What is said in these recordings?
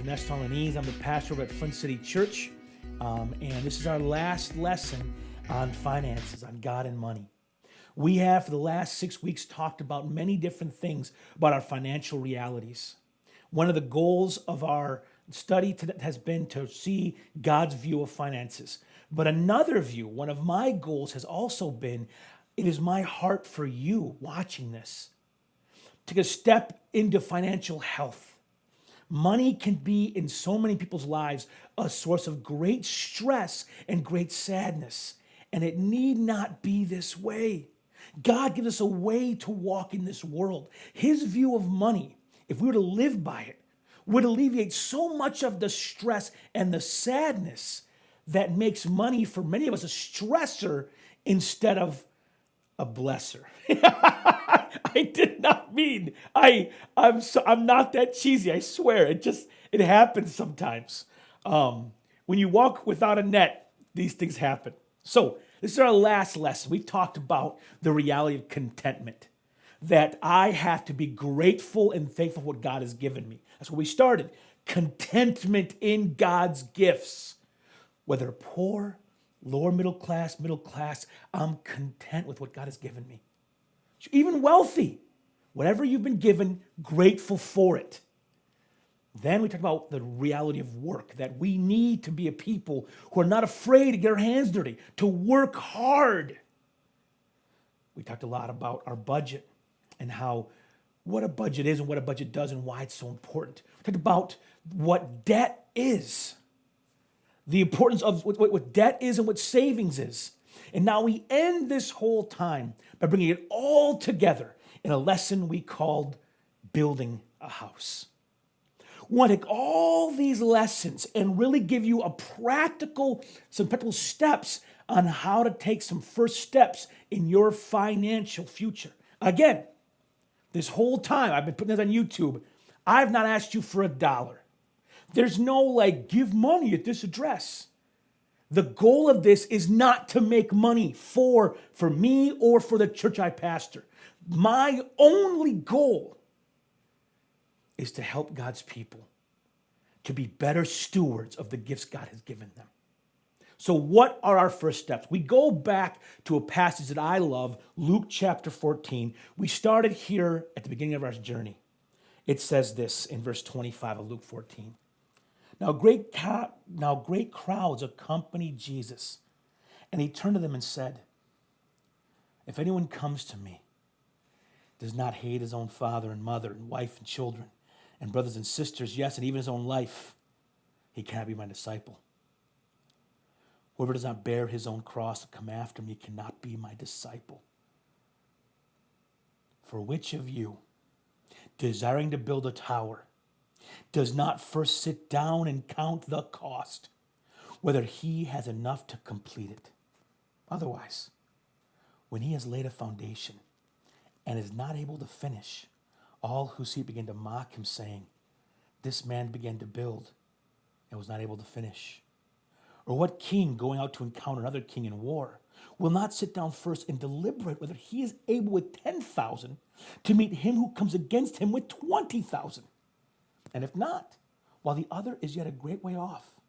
Ernest Tolanese. I'm the pastor over at Flint City Church, and this is our last lesson on finances, on God and money. We have, for the last 6 weeks, talked about many different things about our financial realities. One of the goals of our study has been to see God's view of finances. But another view, one of my goals has also been, it is my heart for you watching this, take a step into financial health. Money can be, in so many people's lives, a source of great stress and great sadness. And it need not be this way. God gives us a way to walk in this world. His view of money, if we were to live by it, would alleviate so much of the stress and the sadness that makes money, for many of us, a stressor instead of a blesser. I did not mean, I'm not that cheesy, I swear. It happens sometimes. When you walk without a net, these things happen. So this is our last lesson. We've talked about the reality of contentment, that I have to be grateful and thankful for what God has given me. That's where we started. Contentment in God's gifts. Whether poor, lower middle class, I'm content with what God has given me. Even wealthy, whatever you've been given, grateful for it. Then we talk about the reality of work, that we need to be a people who are not afraid to get our hands dirty, to work hard. We talked a lot about our budget and what a budget is and what a budget does and why it's so important. We talked about what debt is, the importance of what debt is and what savings is. And now we end this whole time by bringing it all together in a lesson we called Building a House. We want to take all these lessons and really give you some practical steps on how to take some first steps in your financial future. Again, this whole time I've been putting this on YouTube, I've not asked you for $1. There's no give money at this address. The goal of this is not to make money for me or for the church I pastor. My only goal is to help God's people to be better stewards of the gifts God has given them. So what are our first steps? We go back to a passage that I love, Luke chapter 14. We started here at the beginning of our journey. It says this in verse 25 of Luke 14. Now great crowds accompanied Jesus, and he turned to them and said, if anyone comes to me, does not hate his own father and mother and wife and children and brothers and sisters, yes, and even his own life, he cannot be my disciple. Whoever does not bear his own cross and come after me cannot be my disciple. For which of you, desiring to build a tower, does not first sit down and count the cost, whether he has enough to complete it? Otherwise, when he has laid a foundation and is not able to finish, all who see it begin to mock him, saying, this man began to build and was not able to finish. Or what king going out to encounter another king in war will not sit down first and deliberate whether he is able with 10,000 to meet him who comes against him with 20,000? And if not, while the other is yet a great way off,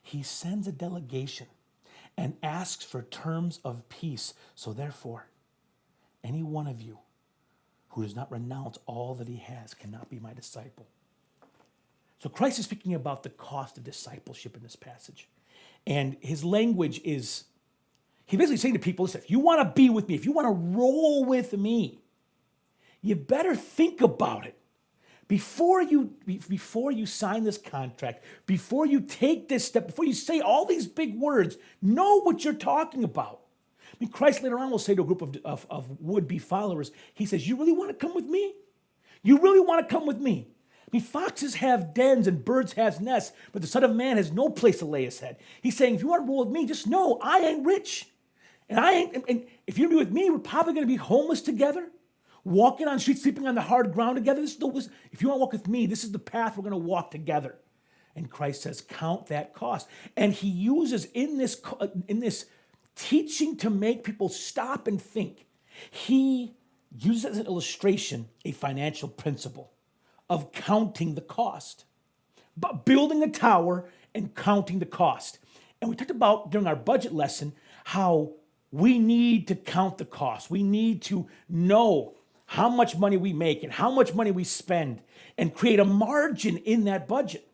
he sends a delegation and asks for terms of peace. So therefore, any one of you who does not renounce all that he has cannot be my disciple. So Christ is speaking about the cost of discipleship in this passage. And his language is, he's basically saying to people, listen, if you want to be with me, if you want to roll with me, you better think about it. Before you sign this contract, before you take this step, before you say all these big words, know what you're talking about. I mean, Christ later on will say to a group of would-be followers, he says, you really want to come with me? You really want to come with me? I mean, foxes have dens and birds have nests, but the Son of Man has no place to lay his head. He's saying, if you want to roll with me, just know I ain't rich. And if you're going to be with me, we're probably going to be homeless together, walking on streets, sleeping on the hard ground together. If you want to walk with me, this is the path we're going to walk together. And Christ says, count that cost. And he uses in this teaching to make people stop and think, he uses as an illustration a financial principle of counting the cost. building a tower and counting the cost. And we talked about during our budget lesson how we need to count the cost. We need to know how much money we make and how much money we spend and create a margin in that budget.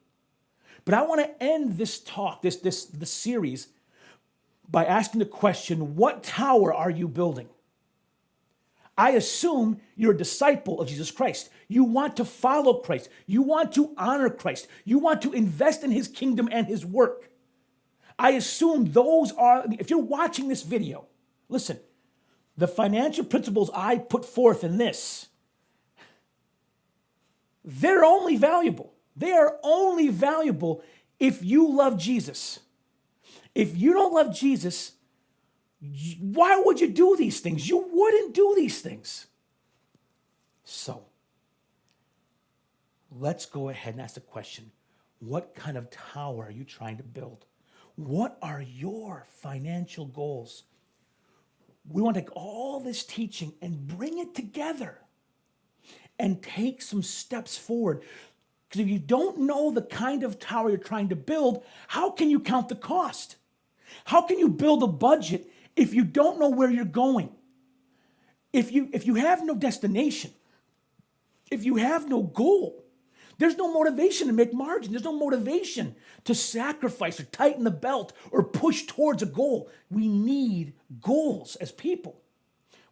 But I want to end this talk, this series, by asking the question, what tower are you building? I assume you're a disciple of Jesus Christ. You want to follow Christ. You want to honor Christ. You want to invest in his kingdom and his work. I assume those are, if you're watching this video, listen, the financial principles I put forth in this, they're only valuable. They are only valuable if you love Jesus. If you don't love Jesus, why would you do these things? You wouldn't do these things. So, let's go ahead and ask the question, what kind of tower are you trying to build? What are your financial goals? We want to take all this teaching and bring it together and take some steps forward. Because if you don't know the kind of tower you're trying to build, how can you count the cost? How can you build a budget if you don't know where you're going? If you have no destination, if you have no goal, there's no motivation to make margin. There's no motivation to sacrifice or tighten the belt or push towards a goal. We need goals as people.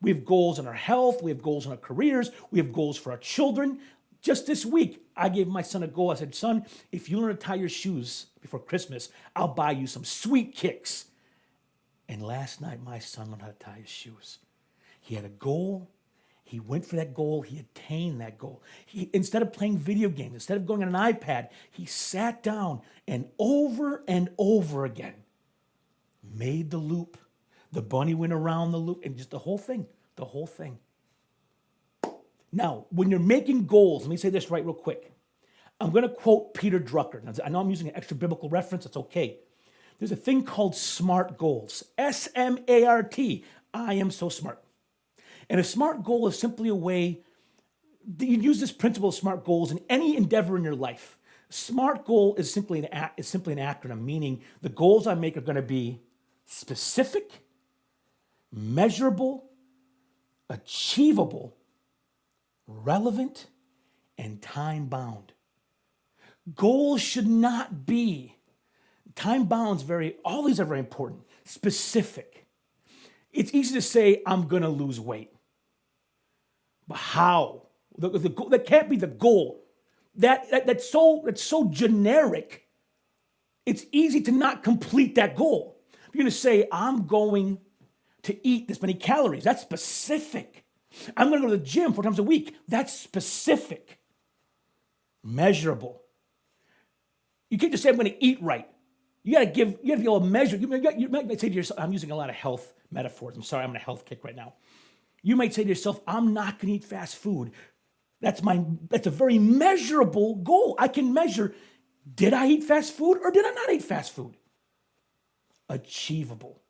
We have goals in our health. We have goals in our careers. We have goals for our children. Just this week, I gave my son a goal. I said, son, if you learn to tie your shoes before Christmas, I'll buy you some sweet kicks. And last night, my son learned how to tie his shoes. He had a goal. He went for that goal. He attained that goal. Instead of playing video games, instead of going on an iPad, he sat down and over again made the loop. The bunny went around the loop and just the whole thing. Now, when you're making goals, let me say this right real quick. I'm going to quote Peter Drucker. Now, I know I'm using an extra biblical reference. It's okay. There's a thing called SMART goals. S-M-A-R-T. I am so smart. And a SMART goal is simply a way that you use this principle of SMART goals in any endeavor in your life. SMART goal is simply an acronym, meaning the goals I make are going to be specific, measurable, achievable, relevant, and time-bound. Goals should not be time-bound. All these are very important. Specific. It's easy to say, I'm going to lose weight. But how? That can't be the goal. That's so generic. It's easy to not complete that goal. You're going to say, I'm going to eat this many calories. That's specific. I'm going to go to the gym 4 times a week. That's specific. Measurable. You can't just say, I'm going to eat right. You got to be able to measure. You might say to yourself, I'm using a lot of health metaphors. I'm sorry, I'm on a health kick right now. You might say to yourself, I'm not going to eat fast food. That's a very measurable goal. I can measure, did I eat fast food or did I not eat fast food? Achievable.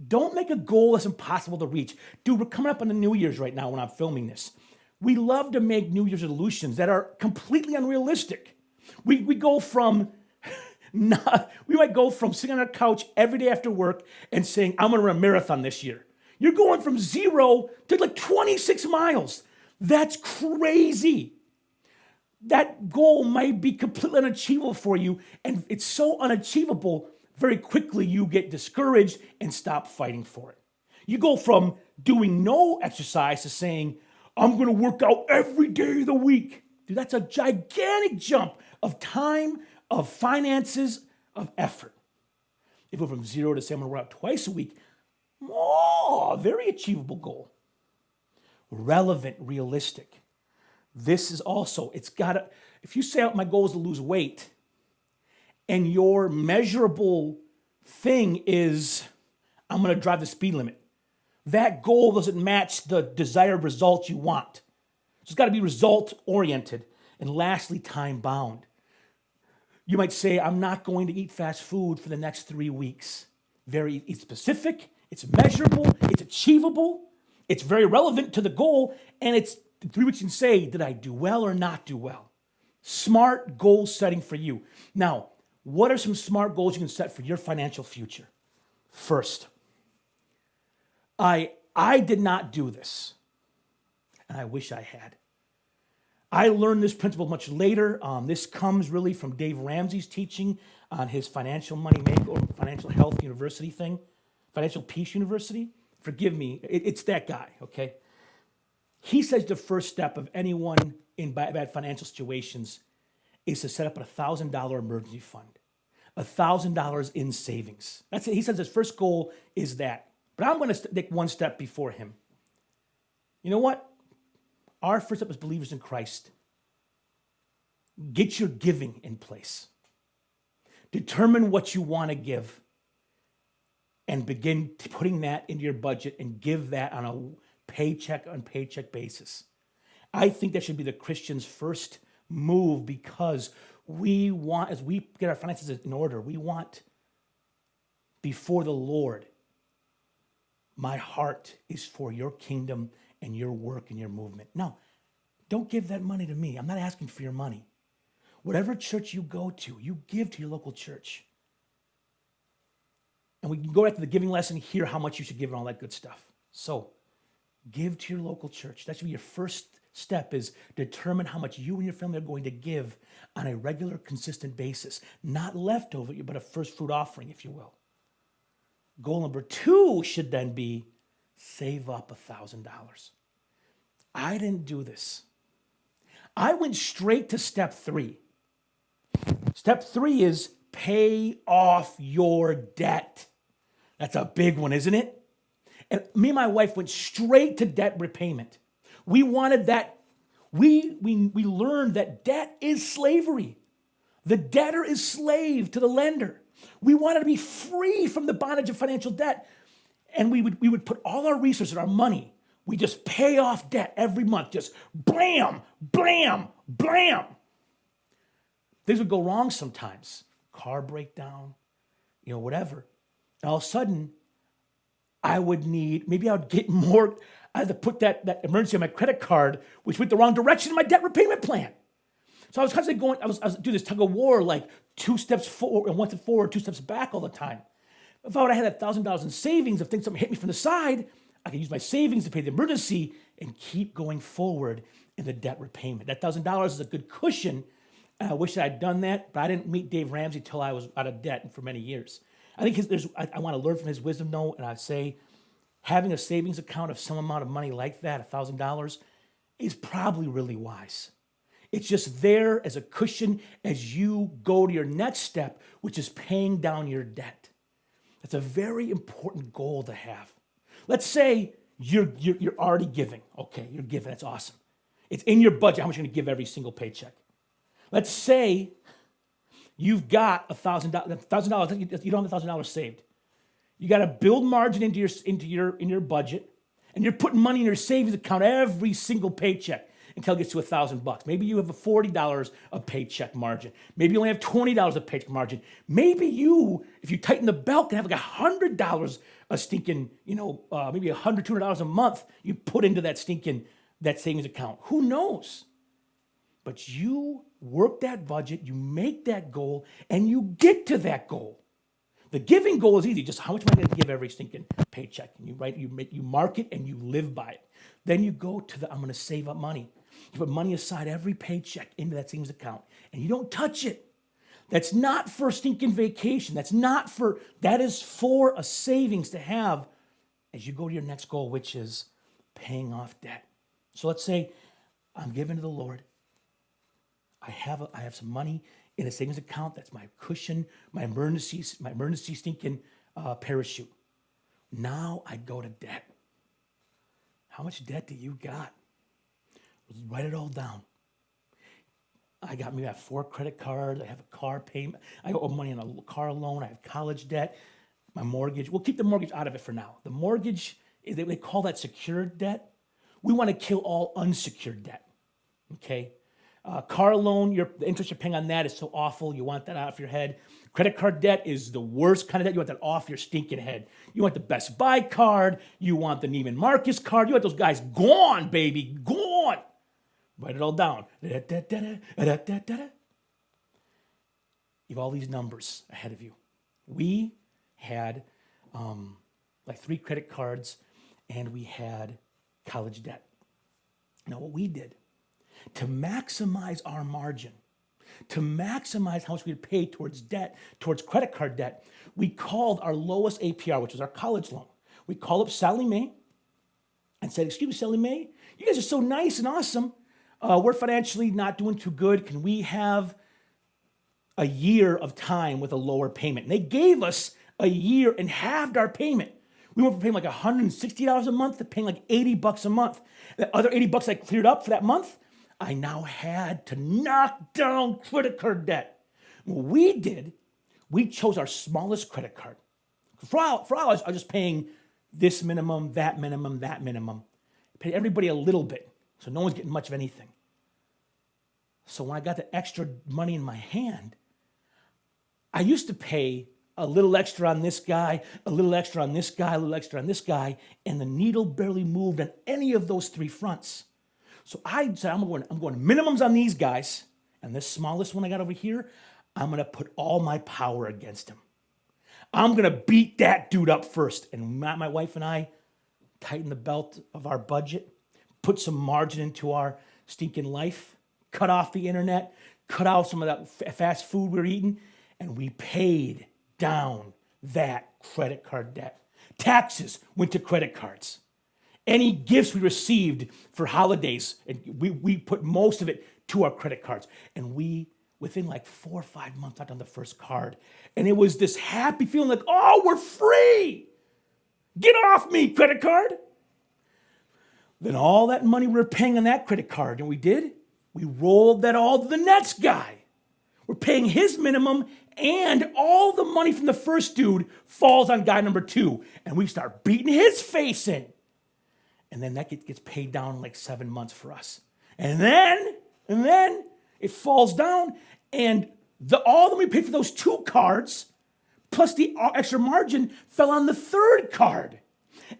Don't make a goal that's impossible to reach. Dude, we're coming up on the New Year's right now when I'm filming this. We love to make New Year's resolutions that are completely unrealistic. We go from we might go from sitting on our couch every day after work and saying, I'm going to run a marathon this year. You're going from 0 to like 26 miles. That's crazy. That goal might be completely unachievable for you, and it's so unachievable, very quickly you get discouraged and stop fighting for it. You go from doing no exercise to saying, I'm going to work out every day of the week. Dude, that's a gigantic jump of time, of finances, of effort. If we're from 0 to say I'm going to work out twice a week, very achievable goal. Relevant, realistic. This is also, if you say my goal is to lose weight and your measurable thing is I'm going to drive the speed limit, that goal doesn't match the desired result you want. So it's got to be result oriented. And lastly, time bound. You might say, I'm not going to eat fast food for the next 3 weeks. It's specific, it's measurable, it's achievable, it's very relevant to the goal, and it's 3 weeks you can say, did I do well or not do well? Smart goal setting for you. Now, what are some smart goals you can set for your financial future? First, I did not do this, and I wish I had. I learned this principle much later. This comes really from Dave Ramsey's teaching on his financial money make or financial health university thing, financial peace university. Forgive me, it's that guy, okay? He says the first step of anyone in bad financial situations is to set up a $1,000 emergency fund, $1,000 in savings. That's it. He says his first goal is that. But I'm going to take one step before him. You know what? Our first step as believers in Christ, get your giving in place. Determine what you want to give and begin putting that into your budget and give that on a paycheck basis. I think that should be the Christian's first move because we want, as we get our finances in order, we want before the Lord, my heart is for your kingdom and your work and your movement. No, don't give that money to me. I'm not asking for your money. Whatever church you go to, you give to your local church. And we can go back to the giving lesson, hear how much you should give and all that good stuff. So, give to your local church. That should be your first step, is determine how much you and your family are going to give on a regular, consistent basis. Not leftover, but a first fruit offering, if you will. Goal number 2 should then be save up $1,000. I didn't do this. I went straight to step 3. Step 3 is pay off your debt. That's a big one, isn't it? And me and my wife went straight to debt repayment. We wanted that. We learned that debt is slavery. The debtor is slave to the lender. We wanted to be free from the bondage of financial debt. And we would put all our resources, our money, we just pay off debt every month. Just blam, blam, blam. Things would go wrong sometimes. Car breakdown, whatever. And all of a sudden, I would get more. I had to put that emergency on my credit card, which went the wrong direction in my debt repayment plan. So I was constantly I was doing this tug of war, like 2 steps forward and 1 step forward, 2 steps back all the time. If I would have had that $1,000 in savings, if something hit me from the side, I could use my savings to pay the emergency and keep going forward in the debt repayment. That $1,000 is a good cushion. I wish I'd done that, but I didn't meet Dave Ramsey until I was out of debt for many years. I think I want to learn from his wisdom, though, and I'd say having a savings account of some amount of money like that, $1,000, is probably really wise. It's just there as a cushion as you go to your next step, which is paying down your debt. That's a very important goal to have. Let's say you're already giving. Okay, you're giving. That's awesome. It's in your budget how much you're going to give every single paycheck. Let's say you've got $1,000. You don't have $1,000 saved. You got to build margin into your budget, and you're putting money in your savings account every single paycheck until it gets to $1,000. Maybe you have a $40 a paycheck margin. Maybe you only have $20 a paycheck margin. Maybe you, if you tighten the belt, can have like $100 a stinking, maybe $100, $200 a month you put into that savings account. Who knows? But you work that budget, you make that goal, and you get to that goal. The giving goal is easy. Just how much am I going to give every stinking paycheck? And you mark it and you live by it. Then you go to I'm going to save up money. You put money aside every paycheck into that savings account, and you don't touch it. That's not for stinking vacation. That is for a savings to have as you go to your next goal, which is paying off debt. So let's say I'm giving to the Lord. I have some money in a savings account. That's my cushion, my emergency stinking parachute. Now I go to debt. How much debt do you got? Write it all down. I have 4 credit cards. I have a car payment. I owe money on a car loan. I have college debt. My mortgage. We'll keep the mortgage out of it for now. The mortgage, they call that secured debt. We want to kill all unsecured debt. Okay? Car loan, the interest you're paying on that is so awful. You want that out of your head. Credit card debt is the worst kind of debt. You want that off your stinking head. You want the Best Buy card. You want the Neiman Marcus card. You want those guys gone, baby, gone. Write it all down. You have all these numbers ahead of you. We had like 3 credit cards, and we had college debt. Now, what we did to maximize our margin, to maximize how much we would pay towards debt, towards credit card debt, we called our lowest APR, which was our college loan. We called up Sally Mae and said, "Excuse me, Sally Mae, you guys are so nice and awesome. We're financially not doing too good. Can we have a year of time with a lower payment?" And they gave us a year and halved our payment. We went from paying like $160 a month to paying like $80 a month. The other $80 I cleared up for that month, I now had to knock down credit card debt. What we did, we chose our smallest credit card. For all I was just paying this minimum, that minimum, that minimum. Paid everybody a little bit, so no one's getting much of anything. So when I got the extra money in my hand, I used to pay a little extra on this guy, a little extra on this guy, a little extra on this guy, and the needle barely moved on any of those 3 fronts. So I said, I'm going minimums on these guys, and this smallest one I got over here, I'm going to put all my power against him. I'm going to beat that dude up first. And my wife and I tightened the belt of our budget, put some margin into our stinking life, cut off the internet, cut out some of that fast food we were eating, and we paid down that credit card debt. Taxes went to credit cards. Any gifts we received for holidays, and we put most of it to our credit cards. And we, within like 4 or 5 months, got on the first card. And it was this happy feeling like, oh, we're free. Get off me, credit card. Then all that money we were paying on that credit card, and we rolled that all to the next guy. We're paying his minimum, and all the money from the first dude falls on guy number 2. And we start beating his face in. And then that gets paid down in like 7 months for us. And then it falls down, and all that we paid for those 2 cards, plus the extra margin, fell on the 3rd card.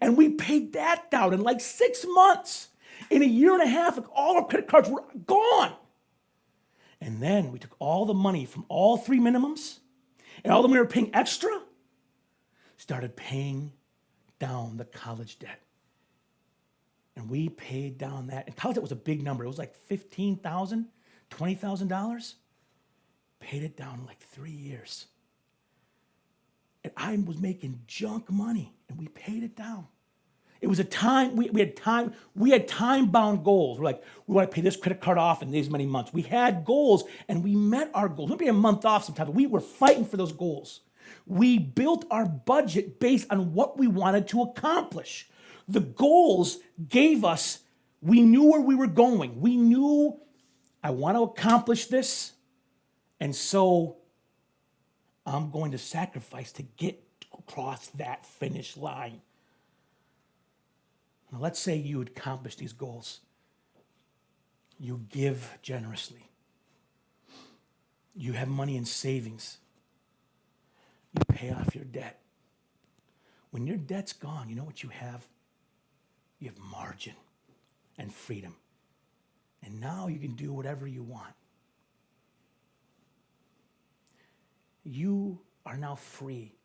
And we paid that down in like 6 months. In a year and a half, like all our credit cards were gone. And then we took all the money from all 3 minimums and all the money we were paying extra, started paying down the college debt. And we paid down that. And college debt was a big number. It was like $15,000, $20,000. Paid it down in like 3 years. And I was making junk money, and we paid it down. It was a time, we had time-bound goals. We're like, we want to pay this credit card off in these many months. We had goals, and we met our goals. Maybe a month off sometimes, but we were fighting for those goals. We built our budget based on what we wanted to accomplish. The goals gave us, we knew where we were going. We knew, I want to accomplish this, and so I'm going to sacrifice to get across that finish line. Now, let's say you accomplish these goals. You give generously. You have money in savings. You pay off your debt. When your debt's gone, you know what you have? You have margin and freedom. And now you can do whatever you want. You are now free.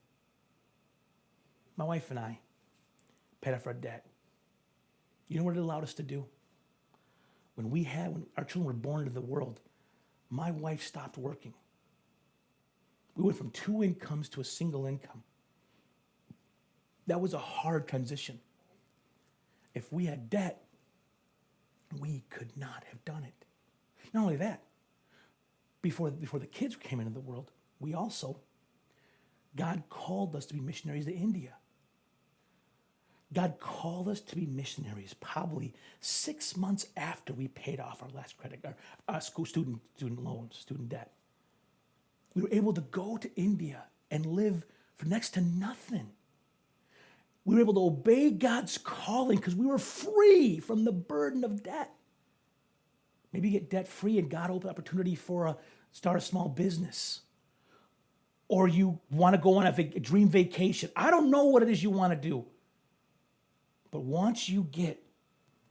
My wife and I paid off our debt. You know what it allowed us to do? When our children were born into the world, my wife stopped working. We went from 2 incomes to a single income. That was a hard transition. If we had debt, we could not have done it. Not only that, before the kids came into the world, God called us to be missionaries to India. God called us to be missionaries probably 6 months after we paid off our last school student loans, student debt. We were able to go to India and live for next to nothing. We were able to obey God's calling because we were free from the burden of debt. Maybe you get debt free and God opened opportunity for start a small business. Or you want to go on a dream vacation. I don't know what it is you want to do. But once you get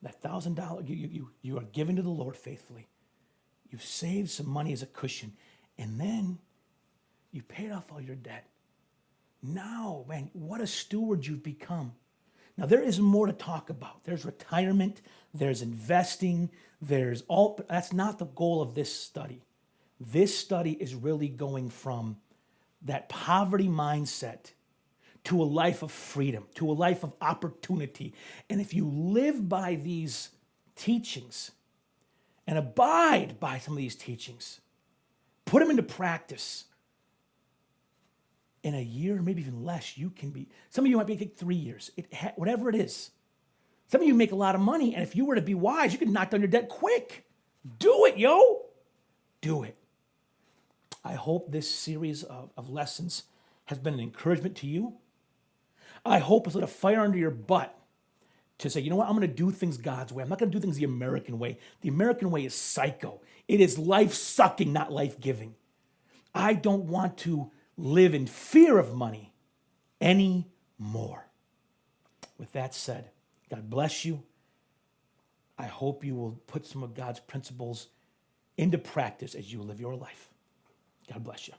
that $1,000 you are giving to the Lord faithfully. You've saved some money as a cushion, and then you paid off all your debt. Now, man, what a steward you've become. Now, there is more to talk about. There's retirement, there's investing, there's all, but that's not the goal of this study. This study is really going from that poverty mindset to a life of freedom, to a life of opportunity. And if you live by these teachings and abide by some of these teachings, put them into practice, in a year, maybe even less, you can be, some of you might take 3 years, whatever it is. Some of you make a lot of money, and if you were to be wise, you could knock down your debt quick. Do it, yo. Do it. I hope this series of lessons has been an encouragement to you. I hope it's lit a fire under your butt to say, you know what, I'm going to do things God's way. I'm not going to do things the American way. The American way is psycho. It is life-sucking, not life-giving. I don't want to live in fear of money anymore. With that said, God bless you. I hope you will put some of God's principles into practice as you live your life. God bless you.